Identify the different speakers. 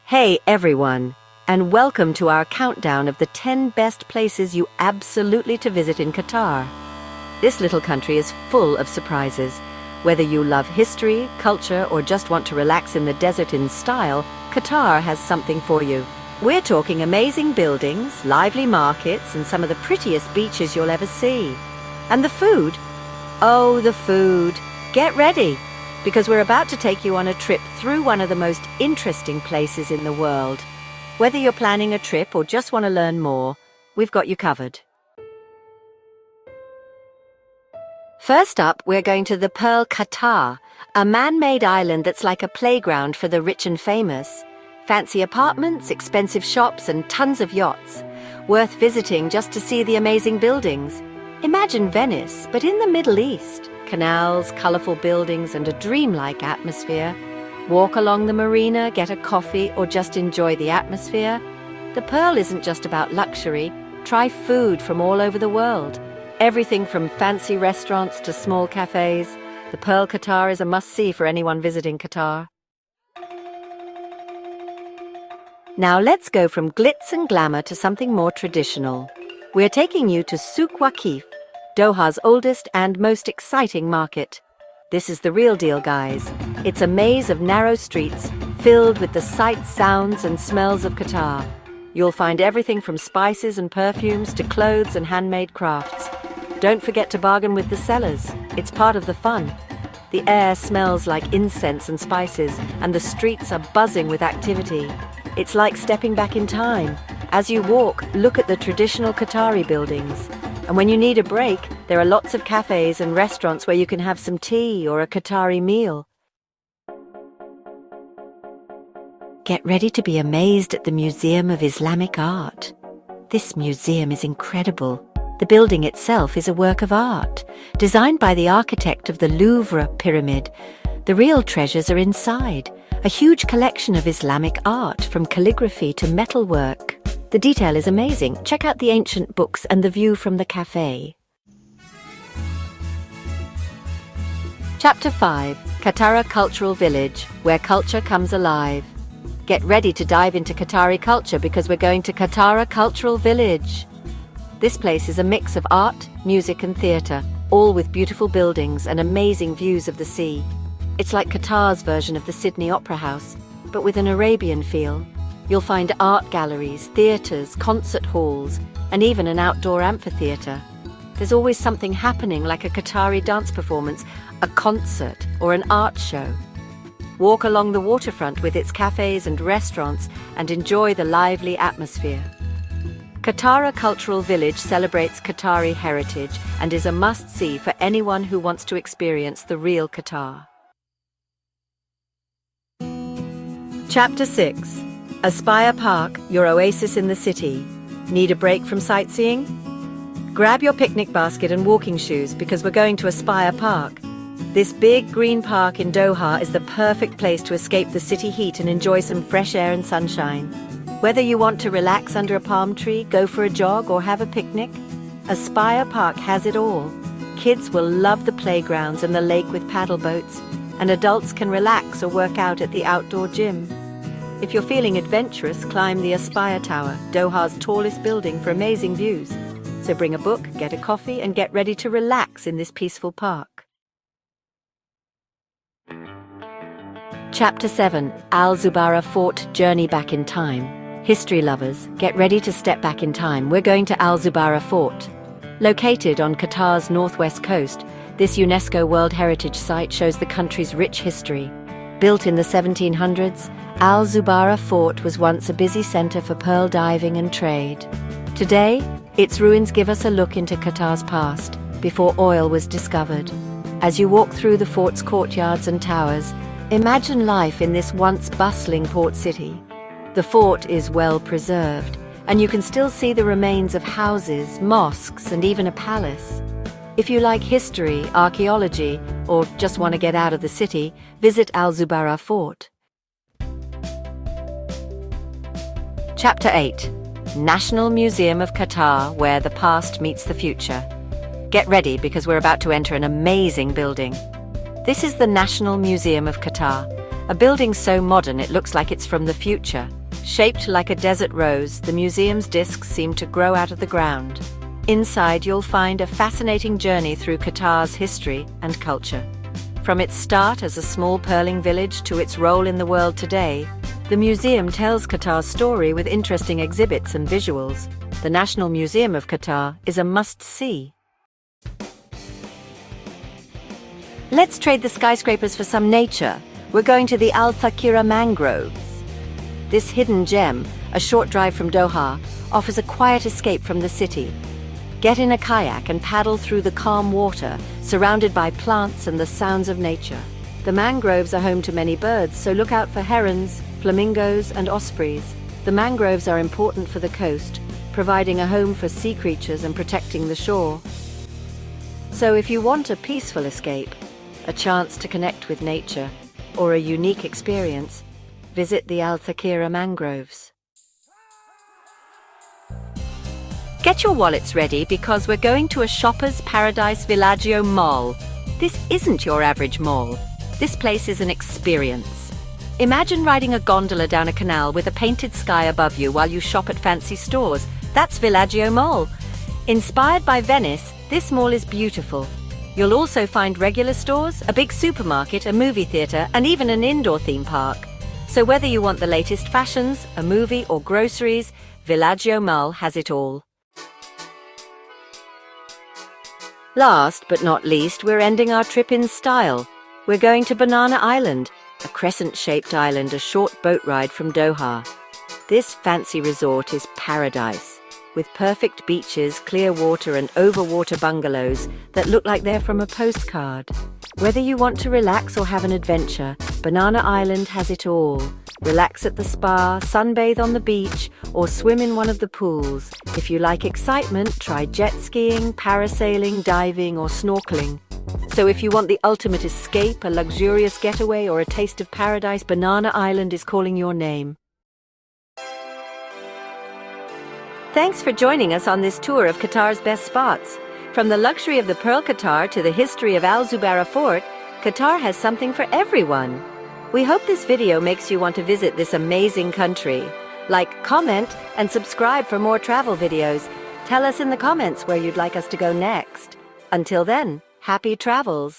Speaker 1: Hey everyone, and welcome to our countdown of the 10 best places you absolutely to visit in Qatar. This little country is full of surprises. Whether you love history, culture, or just want to relax in the desert in style, Qatar has something for you. We're talking amazing buildings, lively markets, and some of the prettiest beaches you'll ever see. And the food? Oh, the food. Get ready, because we're about to take you on a trip through one of the most interesting places in the world. Whether you're planning a trip or just want to learn more, we've got you covered. First up, we're going to the Pearl Qatar, a man-made island that's like a playground for the rich and famous. Fancy apartments, expensive shops, and tons of yachts. Worth visiting just to see the amazing buildings. Imagine Venice, but in the Middle East. Canals, colourful buildings, and a dreamlike atmosphere. Walk along the marina, get a coffee, or just enjoy the atmosphere. The Pearl isn't just about luxury. Try food from all over the world. Everything from fancy restaurants to small cafes. The Pearl Qatar is a must-see for anyone visiting Qatar. Now let's go from glitz and glamour to something more traditional. We're taking you to Suqkif, Doha's oldest and most exciting market. This is the real deal, guys. It's a maze of narrow streets filled with the sights, sounds, and smells of Qatar. You'll find everything from spices and perfumes to clothes and handmade crafts. Don't forget to bargain with the sellers. It's part of the fun. The air smells like incense and spices, and the streets are buzzing with activity. It's like stepping back in time. As you walk, look at the traditional Qatari buildings. And when you need a break, there are lots of cafes and restaurants where you can have some tea or a Qatari meal. Get ready to be amazed at the Museum of Islamic Art. This museum is incredible. The building itself is a work of art, designed by the architect of the Louvre pyramid. The real treasures are inside, a huge collection of Islamic art, from calligraphy to metalwork. The detail is amazing. Check out the ancient books and the view from the cafe. Chapter 5. Katara Cultural Village, where culture comes alive. Get ready to dive into Qatari culture because we're going to Katara Cultural Village. This place is a mix of art, music and theatre, all with beautiful buildings and amazing views of the sea. It's like Qatar's version of the Sydney Opera House, but with an Arabian feel. You'll find art galleries, theatres, concert halls, and even an outdoor amphitheatre. There's always something happening, like a Qatari dance performance, a concert, or an art show. Walk along the waterfront with its cafes and restaurants and enjoy the lively atmosphere. Katara Cultural Village celebrates Qatari heritage and is a must-see for anyone who wants to experience the real Qatar. Chapter 6. Aspire Park, your oasis in the city. Need a break from sightseeing? Grab your picnic basket and walking shoes because we're going to Aspire Park. This big green park in Doha is the perfect place to escape the city heat and enjoy some fresh air and sunshine. Whether you want to relax under a palm tree, go for a jog, or have a picnic, Aspire Park has it all. Kids will love the playgrounds and the lake with paddle boats, and adults can relax or work out at the outdoor gym. If you're feeling adventurous, climb the Aspire Tower, Doha's tallest building, for amazing views. So bring a book, get a coffee, and get ready to relax in this peaceful park. Chapter 7. Zubara Fort, Journey Back in Time. History lovers, get ready to step back in time. We're going to Zubara Fort. Located on Qatar's northwest coast, this UNESCO World Heritage Site shows the country's rich history. Built in the 1700s, Zubara Fort was once a busy centre for pearl diving and trade. Today, its ruins give us a look into Qatar's past, before oil was discovered. As you walk through the fort's courtyards and towers, imagine life in this once bustling port city. The fort is well preserved, and you can still see the remains of houses, mosques, and even a palace. If you like history, archaeology, or just want to get out of the city, visit Zubara Fort. Chapter 8. National Museum of Qatar, where the past meets the future. Get ready because we're about to enter an amazing building. This is the National Museum of Qatar, a building so modern it looks like it's from the future. Shaped like a desert rose, the museum's discs seem to grow out of the ground. Inside, you'll find a fascinating journey through Qatar's history and culture. From its start as a small pearling village to its role in the world today, the museum tells Qatar's story with interesting exhibits and visuals. The National Museum of Qatar is a must-see. Let's trade the skyscrapers for some nature. We're going to the Alaka Mangroves. This hidden gem, a short drive from Doha, offers a quiet escape from the city. Get in a kayak and paddle through the calm water, surrounded by plants and the sounds of nature. The mangroves are home to many birds, so look out for herons, flamingos, and ospreys. The mangroves are important for the coast, providing a home for sea creatures and protecting the shore. So if you want a peaceful escape, a chance to connect with nature, or a unique experience, visit the Alaka Mangroves. Get your wallets ready because we're going to a shopper's paradise Villaggio mall. This isn't your average mall. This place is an experience. Imagine riding a gondola down a canal with a painted sky above you while you shop at fancy stores. That's Villaggio Mall. Inspired by Venice, this mall is beautiful. You'll also find regular stores, a big supermarket, a movie theatre, and even an indoor theme park. So whether you want the latest fashions, a movie, or groceries, Villaggio Mall has it all. Last but not least, we're ending our trip in style. We're going to Banana Island, a crescent-shaped island a short boat ride from Doha. This fancy resort is paradise, with perfect beaches, clear water and overwater bungalows that look like they're from a postcard. Whether you want to relax or have an adventure, Banana Island has it all. Relax at the spa, sunbathe on the beach, or swim in one of the pools. If you like excitement, try jet skiing, parasailing, diving, or snorkeling. So if you want the ultimate escape, a luxurious getaway, or a taste of paradise, Banana Island is calling your name. Thanks for joining us on this tour of Qatar's best spots. From the luxury of the Pearl Qatar to the history of Zubara Fort, Qatar has something for everyone. We hope this video makes you want to visit this amazing country. Like, comment, and subscribe for more travel videos. Tell us in the comments where you'd like us to go next. Until then, happy travels!